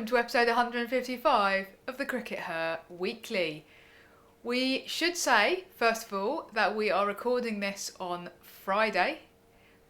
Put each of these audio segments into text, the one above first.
welcome to episode 155 of the CRICKETher Weekly. We should say, first of all, that we are recording this on Friday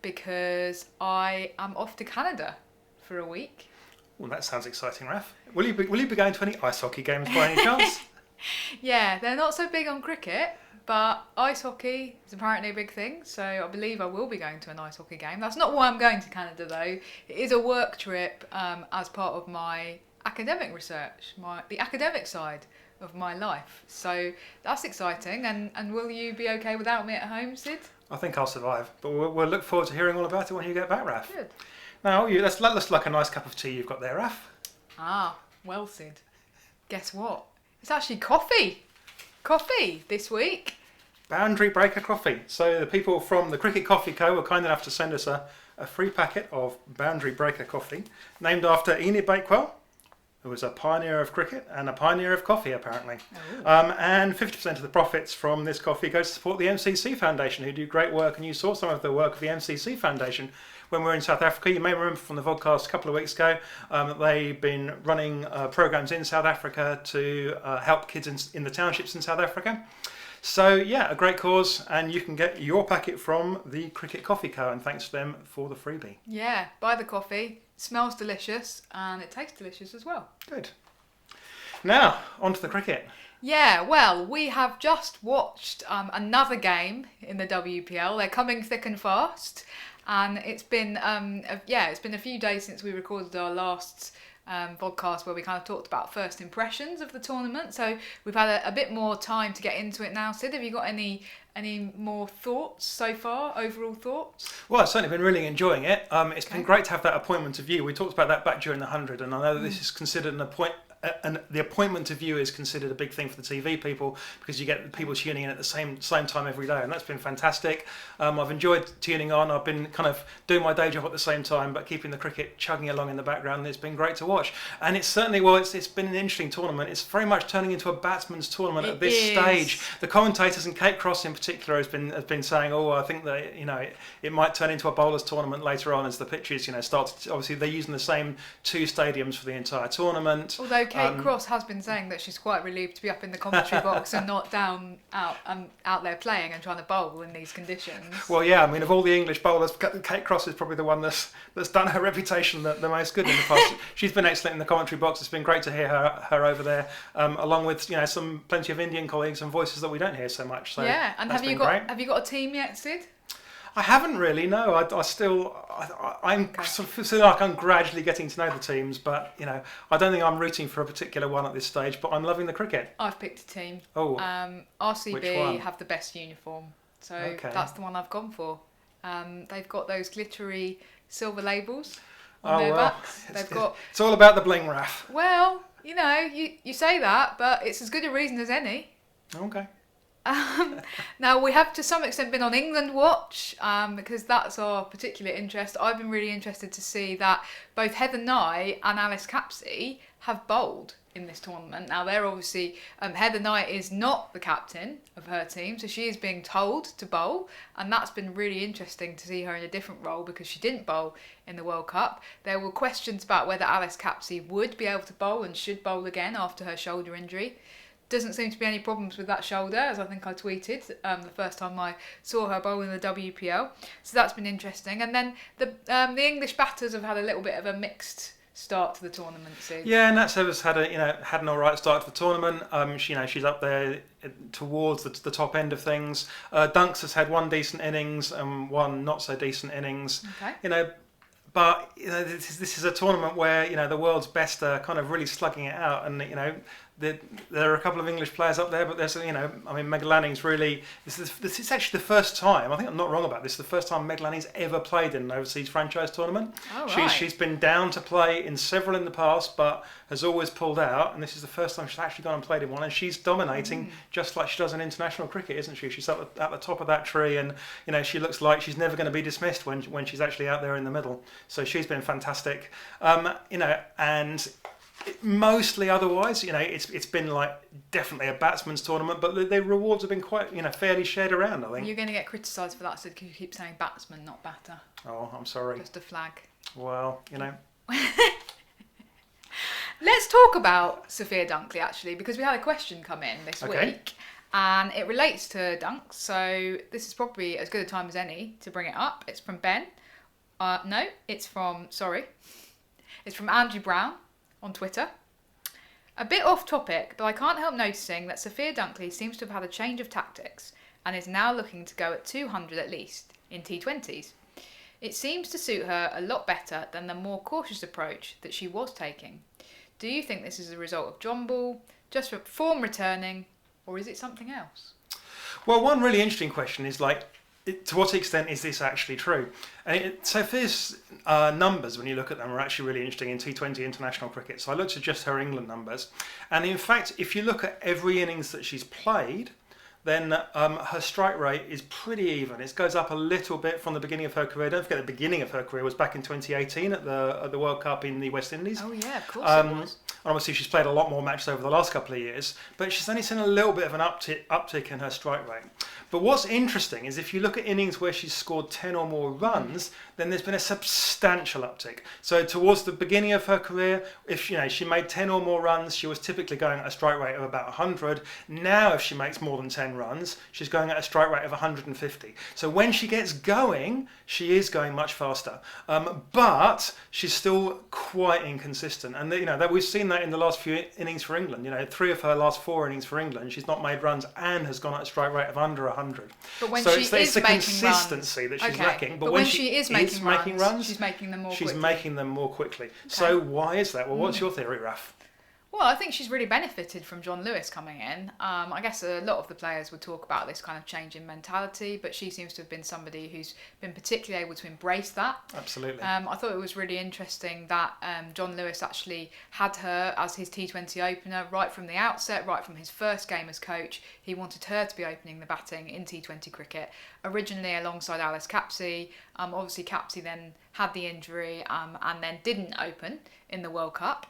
because I am off to Canada for a week. Well, that sounds exciting, Raf. Will you be going to any ice hockey games by any chance? Yeah, they're not so big on cricket, but ice hockey is apparently a big thing, so I believe I will be going to an ice hockey game. That's not why I'm going to Canada, though. It is a work trip as part of my academic research, the academic side of my life. So that's exciting. And will you be okay without me at home, Sid? I think I'll survive, but we'll look forward to hearing all about it when you get back, Raf. Good. Now, that's like a nice cup of tea you've got there, Raf. Ah, well, Sid. Guess what? It's actually coffee. Coffee this week. Boundary Breaker coffee. So the people from the Cricket Coffee Co. were kind enough to send us a free packet of Boundary Breaker coffee, named after Enid Bakewell, who was a pioneer of cricket and a pioneer of coffee, apparently. And 50% of the profits from this coffee goes to support the MCC Foundation, who do great work. And you saw some of the work of the MCC Foundation when we were in South Africa. You may remember from the vodcast a couple of weeks ago that they've been running programs in South Africa to help kids in the townships in South Africa. So yeah, a great cause, and you can get your packet from the Cricket Coffee Co. And thanks to them for the freebie. Yeah, buy the coffee. It smells delicious and it tastes delicious as well. Good. Now, on to the cricket. Yeah, well, we have just watched another game in the WPL. They're coming thick and fast, and it's been it's been a few days since we recorded our last podcast where we kind of talked about first impressions of the tournament. So we've had a bit more time to get into it now. Sid, have you got any more thoughts so far? Overall thoughts? Well, I've certainly been really enjoying it. It's been great to have that appointment of view. We talked about that back during the 100, and I know that this is considered and the appointment of view is considered a big thing for the TV people because you get people tuning in at the same time every day, and that's been fantastic. I've enjoyed tuning on. I've been kind of doing my day job at the same time, but keeping the cricket chugging along in the background. It's been great to watch, and it's certainly it's been an interesting tournament. It's very much turning into a batsman's tournament at this stage. The commentators, and Kate Cross in particular, has been saying, I think that it might turn into a bowlers tournament later on as the pitches start to, obviously they're using the same two stadiums for the entire tournament. Although Kate Cross has been saying that she's quite relieved to be up in the commentary box and not out there playing and trying to bowl in these conditions. Well, yeah, I mean, of all the English bowlers, Kate Cross is probably the one that's done her reputation the most good in the past. She's been excellent in the commentary box. It's been great to hear her over there, along with plenty of Indian colleagues and voices that we don't hear so much. So yeah, and have you got a team yet, Sid? I haven't really, no. I'm sort of feeling like I'm gradually getting to know the teams, but I don't think I'm rooting for a particular one at this stage. But I'm loving the cricket. I've picked a team. Oh, RCB have the best uniform, so that's the one I've gone for. They've got those glittery silver labels on their backs. It's all about the bling, Raf. Well, you say that, but it's as good a reason as any. Okay. Now, we have to some extent been on England watch because that's our particular interest. I've been really interested to see that both Heather Knight and Alice Capsey have bowled in this tournament. Now, they're obviously, Heather Knight is not the captain of her team, so she is being told to bowl, and that's been really interesting to see her in a different role because she didn't bowl in the World Cup. There were questions about whether Alice Capsey would be able to bowl and should bowl again after her shoulder injury. Doesn't seem to be any problems with that shoulder, as I think I tweeted the first time I saw her bowl in the WPL. So that's been interesting. And then the English batters have had a little bit of a mixed start to the tournament. So. Yeah, Nat Severs had an all right start to the tournament. She's up there towards the top end of things. Dunks has had one decent innings and one not so decent innings. Okay. But this is a tournament where the world's best are kind of really slugging it out, and there are a couple of English players up there, but there's Meg Lanning's really this is actually the first time, I think I'm not wrong about this, the first time Meg Lanning's ever played in an overseas franchise tournament. Oh, right. She's been down to play in several in the past, but has always pulled out, and this is the first time she's actually gone and played in one, and she's dominating just like she does in international cricket, isn't she? She's at the top of that tree, and she looks like she's never going to be dismissed when she's actually out there in the middle. So she's been fantastic, and mostly otherwise, it's been like definitely a batsman's tournament, but the rewards have been quite, fairly shared around, I think. You're going to get criticised for that, so because you keep saying batsman, not batter. Oh, I'm sorry. Just a flag. Well, Let's talk about Sophia Dunkley, actually, because we had a question come in this week. And it relates to dunks, so this is probably as good a time as any to bring it up. It's from Ben. It's from Andrew Brown on Twitter. A bit off topic, but I can't help noticing that Sophia Dunkley seems to have had a change of tactics and is now looking to go at 200 at least in T20s. It seems to suit her a lot better than the more cautious approach that she was taking. Do you think this is a result of John Ball, just for form returning, or is it something else? Well, one really interesting question is to what extent is this actually true? Sophia's numbers, when you look at them, are actually really interesting in T20 international cricket. So I looked at just her England numbers. And in fact, if you look at every innings that she's played, then her strike rate is pretty even. It goes up a little bit from the beginning of her career. Don't forget the beginning of her career was back in 2018 at the World Cup in the West Indies. Oh yeah, of course it was. And obviously she's played a lot more matches over the last couple of years, but she's only seen a little bit of an uptick in her strike rate. But what's interesting is if you look at innings where she's scored 10 or more runs, then there's been a substantial uptick. So towards the beginning of her career, if she made 10 or more runs, she was typically going at a strike rate of about 100. Now if she makes more than 10 runs, she's going at a strike rate of 150. So when she gets going, she is going much faster. But she's still quite inconsistent. And that we've seen that in the last few innings for England. 3 of her last 4 innings for England, she's not made runs and has gone at a strike rate of under 100. But when so she it's is the making consistency runs, that she's lacking. But when she is making runs, she's making them more quickly. Okay. So why is that? Well, what's your theory, Raf? Well, I think she's really benefited from John Lewis coming in. I guess a lot of the players would talk about this kind of change in mentality, but she seems to have been somebody who's been particularly able to embrace that. Absolutely. I thought it was really interesting that John Lewis actually had her as his T20 opener right from the outset, right from his first game as coach. He wanted her to be opening the batting in T20 cricket, originally alongside Alice Capsey. Obviously, Capsey then had the injury and then didn't open in the World Cup.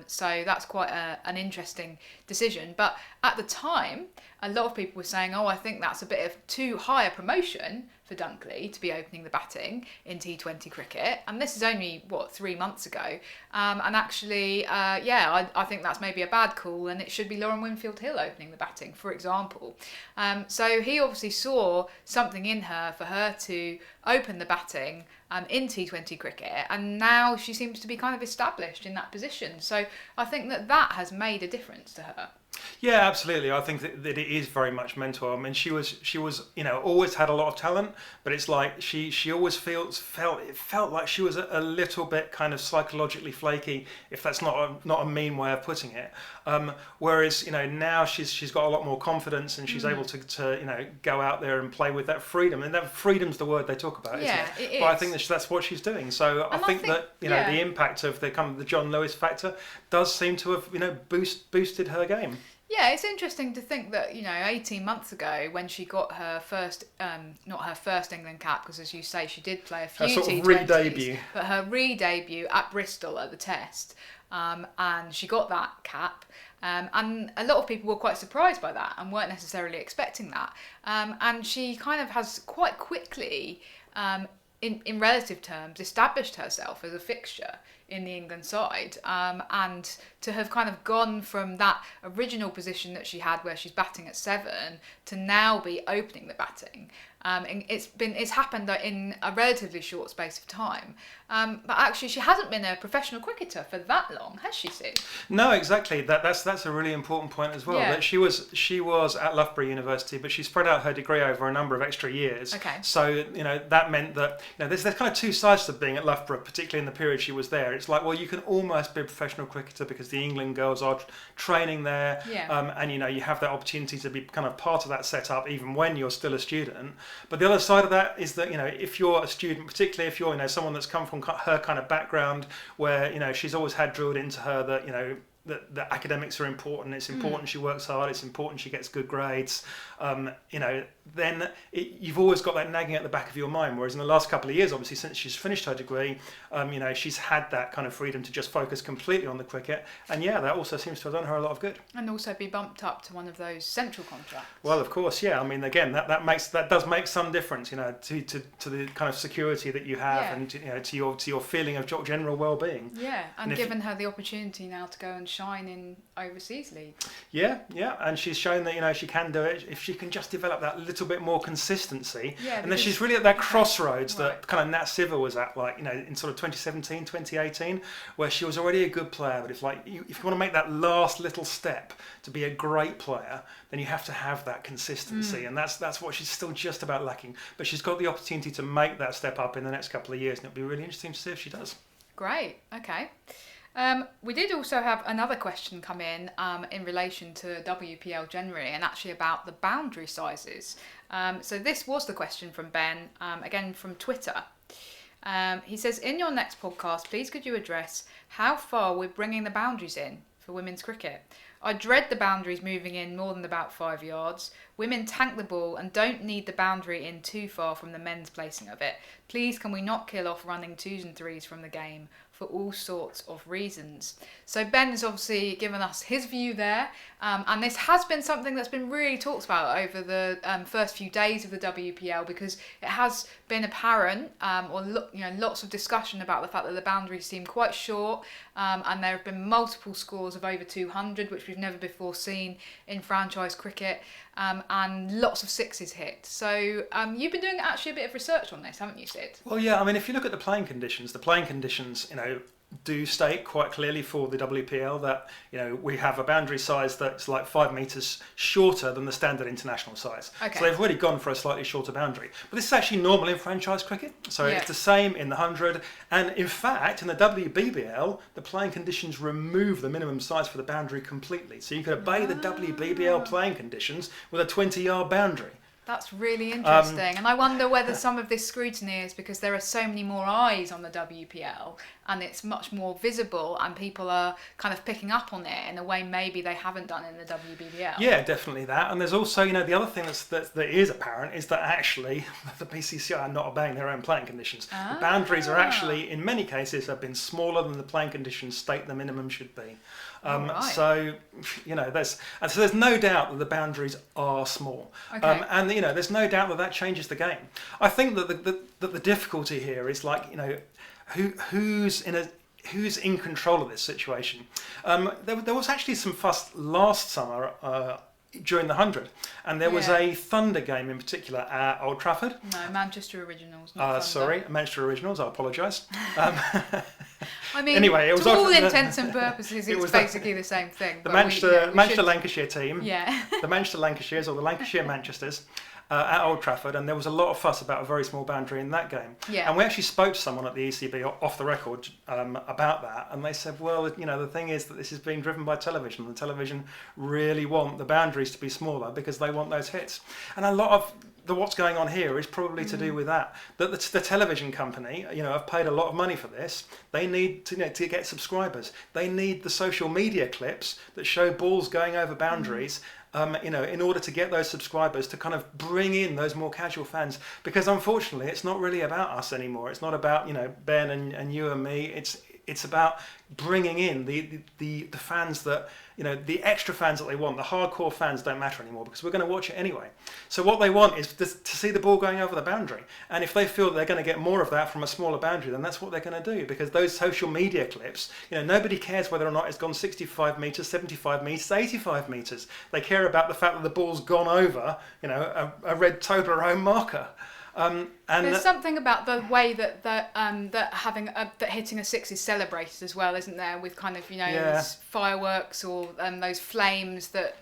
So that's quite an interesting decision. But at the time, a lot of people were saying, I think that's a bit of too high a promotion for Dunkley to be opening the batting in T20 cricket. And this is only, 3 months ago. And actually, I think that's maybe a bad call and it should be Lauren Winfield-Hill opening the batting, for example. So he obviously saw something in her for her to open the batting in T20 cricket, and now she seems to be kind of established in that position. So I think that has made a difference to her. Yeah, absolutely. I think that it is very much mental. I mean, she was always had a lot of talent, but it's like she always felt like she was a little bit kind of psychologically flaky, if that's not a mean way of putting it. Whereas now she's got a lot more confidence and she's able to go out there and play with that freedom, and that freedom's the word they talk about, isn't it? It is. But I think that's what she's doing. So I think that the impact of the John Lewis factor does seem to have boosted her game. Yeah, it's interesting to think that 18 months ago when she got her first, not her first England cap, because as you say she did play a few T20s, re-debut, but her re-debut at Bristol at the Test, and she got that cap. And a lot of people were quite surprised by that and weren't necessarily expecting that. And she kind of has quite quickly, in relative terms, established herself as a fixture in the England side, and to have kind of gone from that original position that she had where she's batting at 7 to now be opening the batting. And it's happened in a relatively short space of time. But actually, she hasn't been a professional cricketer for that long, has she, Sue? No, exactly. That's a really important point as well. Yeah. That she was at Loughborough University, but she spread out her degree over a number of extra years. Okay. So that meant that there's kind of two sides to being at Loughborough, particularly in the period she was there. It's like, well, you can almost be a professional cricketer because the England girls are training there, and you have that opportunity to be kind of part of that setup even when you're still a student. But the other side of that is that if you're a student, particularly if you're someone that's come from her kind of background where she's always had drilled into her that that academics are important. It's important she works hard. It's important she gets good grades. Then you've always got that nagging at the back of your mind. Whereas in the last couple of years, obviously since she's finished her degree, she's had that kind of freedom to just focus completely on the cricket. And yeah, that also seems to have done her a lot of good. And also be bumped up to one of those central contracts. Well, of course, yeah. I mean, again, that does make some difference, to the kind of security that you have, and to your feeling of general well-being. Yeah, and given her the opportunity now to go and shine in overseas leagues. Yeah, and she's shown that she can do it if she can just develop that little bit more consistency. Yeah, and then she's really at that crossroads that kind of Nat Siver was at, in sort of 2017, 2018, where she was already a good player, but if you want to make that last little step to be a great player, then you have to have that consistency, and that's what she's still just about lacking. But she's got the opportunity to make that step up in the next couple of years, and it'll be really interesting to see if she does. Great. Okay. We did also have another question come in relation to WPL generally, and actually about the boundary sizes. So this was the question from Ben, again from Twitter. He says, in your next podcast, please could you address how far we're bringing the boundaries in for women's cricket? I dread the boundaries moving in more than about 5 yards. Women tank the ball and don't need the boundary in too far from the men's placing of it. Please can we not kill off running 2s and 3s from the game for all sorts of reasons? So Ben has obviously given us his view there, and this has been something that's been really talked about over the first few days of the WPL, because it has been apparent, lots of discussion about the fact that the boundaries seem quite short, and there have been multiple scores of over 200, which we've never before seen in franchise cricket, and lots of sixes hit. So you've been doing actually a bit of research on this, haven't you, Sid? Well, yeah, I mean, if you look at the playing conditions, do state quite clearly for the WPL that we have a boundary size that's like 5 metres shorter than the standard international size. Okay. So they've already gone for a slightly shorter boundary. But this is actually normal in franchise cricket. So it's the same in the 100. And in fact, in the WBBL, the playing conditions remove the minimum size for the boundary completely. So you could obey the WBBL playing conditions with a 20-yard boundary. That's really interesting, and I wonder whether some of this scrutiny is because there are so many more eyes on the WPL and it's much more visible and people are kind of picking up on it in a way maybe they haven't done in the WBBL. Yeah, definitely that. And there's also, the other thing that is apparent is that actually the BCCI are not obeying their own playing conditions. The boundaries are actually, in many cases, have been smaller than the playing conditions state the minimum should be. So there's no doubt that the boundaries are small, and there's no doubt that changes the game. I think that the difficulty here is who's in control of this situation. There was actually some fuss last summer during the 100, and there was a Thunder game in particular at Old Trafford. No, Manchester Originals. Not Thunder. Sorry, Manchester Originals. I apologise. I mean, anyway, it was to all intents and purposes, it's basically the same thing. The Manchester Lancashire team. Yeah. The Manchester Lancashires, or the Lancashire Manchesters, at Old Trafford, and there was a lot of fuss about a very small boundary in that game. Yeah. And we actually spoke to someone at the ECB off the record about that, and they said, well, the thing is that this is being driven by television. The television really want the boundaries to be smaller because they want those hits. And a lot of what's going on here is probably to do with that. That the television company, have paid a lot of money for this. They need to get subscribers. They need the social media clips that show balls going over boundaries. In order to get those subscribers to kind of bring in those more casual fans, because unfortunately it's not really about us anymore. It's not about Ben and you and me. It's about bringing in the fans that the extra fans that they want. The hardcore fans don't matter anymore because we're going to watch it anyway. So what they want is to see the ball going over the boundary, and if they feel they're going to get more of that from a smaller boundary, then that's what they're going to do, because those social media clips, nobody cares whether or not it's gone 65 metres, 75 metres, 85 metres. They care about the fact that the ball's gone over a red Toblerone marker. And there's something about the way that hitting a six is celebrated as well, isn't there? With kind of those fireworks or those flames that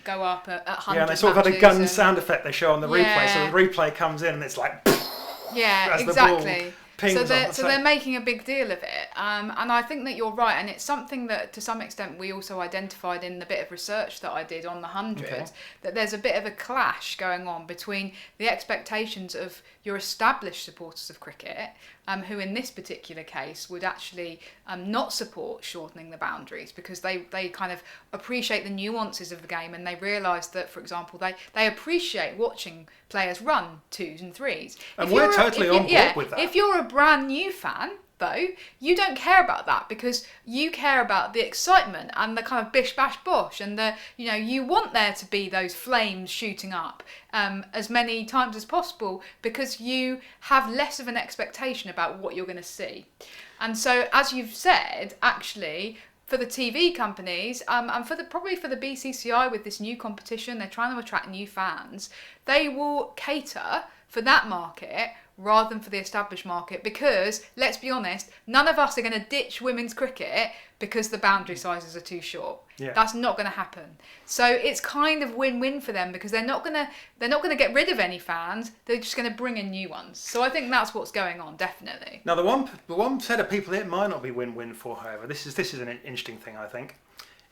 go up at 100. Yeah, and they sort of have a gun sound effect they show on the replay. So the replay comes in and it's like, yeah, exactly. pings So they're making a big deal of it, and I think that you're right, and it's something that to some extent we also identified in the bit of research that I did on the 100, that there's a bit of a clash going on between the expectations of your established supporters of cricket, who in this particular case would actually not support shortening the boundaries because they kind of appreciate the nuances of the game, and they realise that, for example, they appreciate watching players run 2s and 3s. And we're totally on board with that. If you're a brand new fan, though, you don't care about that because you care about the excitement and the kind of bish bash bosh, and you want there to be those flames shooting up as many times as possible because you have less of an expectation about what you're going to see. And so, as you've said, actually, for the TV companies and probably for the BCCI with this new competition, they're trying to attract new fans. They will cater for that market rather than for the established market because, let's be honest, none of us are going to ditch women's cricket because the boundary sizes are too short. Yeah. That's not going to happen. So it's kind of win-win for them because they're not going to get rid of any fans. They're just going to bring in new ones. So I think that's what's going on, definitely. Now, the one set of people it might not be win-win for, however, this is an interesting thing, I think,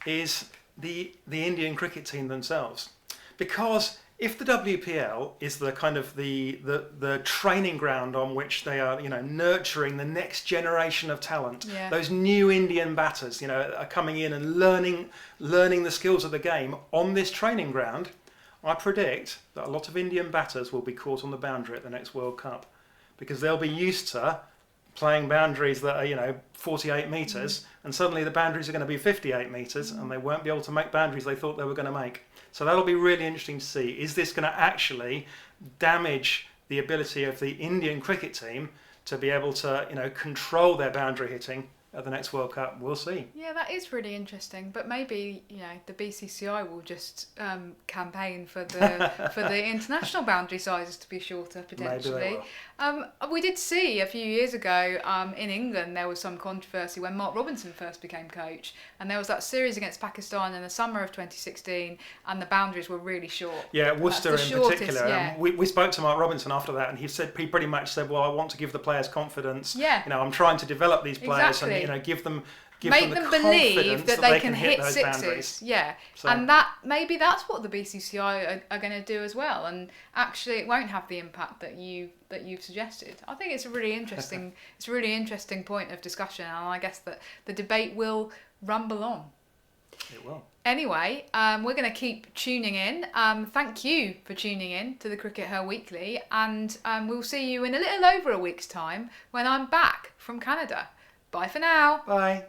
is the Indian cricket team themselves, because if the WPL is the kind of the training ground on which they are, nurturing the next generation of talent, those new Indian batters, are coming in and learning the skills of the game on this training ground, I predict that a lot of Indian batters will be caught on the boundary at the next World Cup because they'll be used to playing boundaries that are 48 metres and suddenly the boundaries are going to be 58 metres and they won't be able to make boundaries they thought they were going to make. So that'll be really interesting to see. Is this going to actually damage the ability of the Indian cricket team to be able to control their boundary hitting at the next World Cup? We'll see. Yeah, that is really interesting. But maybe the BCCI will just campaign for the international boundary sizes to be shorter potentially. Maybe they will. We did see a few years ago in England there was some controversy when Mark Robinson first became coach, and there was that series against Pakistan in the summer of 2016, and the boundaries were really short. Yeah, Worcester in particular. Yeah. We spoke to Mark Robinson after that, and he pretty much said, "Well, I want to give the players confidence. Yeah. I'm trying to develop these players Exactly. and give them." Make them believe that they can hit those sixes. boundaries. Yeah. So. And maybe that's what the BCCI are going to do as well. And actually, it won't have the impact that you've suggested. I think it's a really interesting point of discussion, and I guess that the debate will rumble on. It will. Anyway, we're going to keep tuning in. Thank you for tuning in to the CRICKETher Weekly, and we'll see you in a little over a week's time when I'm back from Canada. Bye for now. Bye.